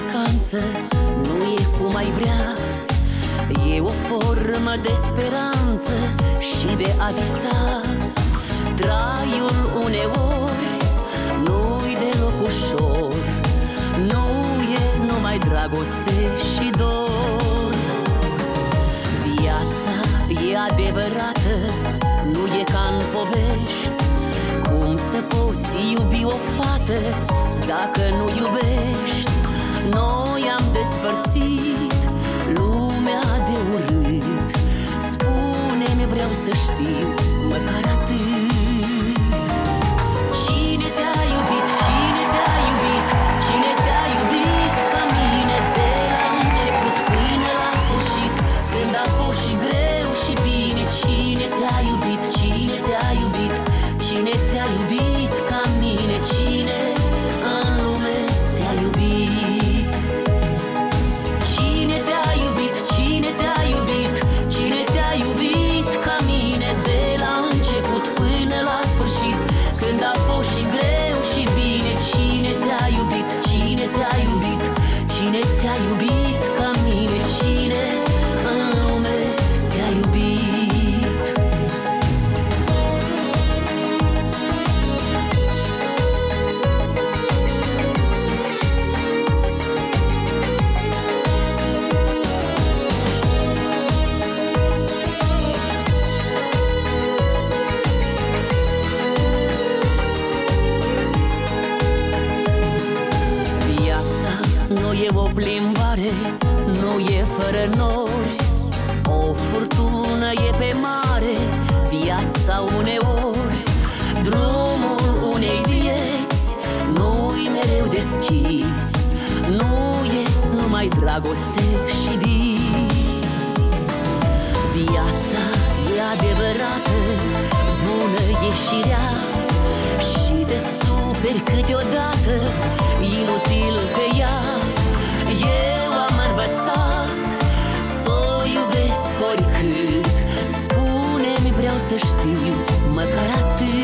vacanță nu e cum ai vrea. E o formă de speranță și de a visa. Traiul uneori nu-i deloc ușor, nu e numai dragoste și dor. Viața e adevărată, nu e ca în povești. Cum să poți iubi o fată dacă nu iubești? Noi am despărțit lumea de urât. Spune-mi, vreau să știu măcar atât. Cine te-a iubit? Cine te-a iubit? Cine te-a iubit ca mine? De la început până la sfârșit, când a fost și greu și bine. Cine te-a iubit? Cine te-a iubit? Cine te-a iubit ca mine? Cine în lume te-a iubit? Cine te-a iubit? Cine te-a iubit? Cine te-a iubit ca mine? De la început până la sfârșit, când a fost și greu și bine. Cine te-a iubit? Cine te-a iubit? Cine te-a iubit ca mine? Cine în lume te-a iubit? Nu e o plimbare, nu e fără nori. O furtună e pe mare, viața uneori. Drumul unei vieți nu-i mereu deschis, nu e numai dragoste și vis. Viața e adevărată, bună e și rea, și te superi câteodată, inutil pe ea. Eu am învățat să o iubesc oricât. Spune-mi, vreau să știu măcar atât.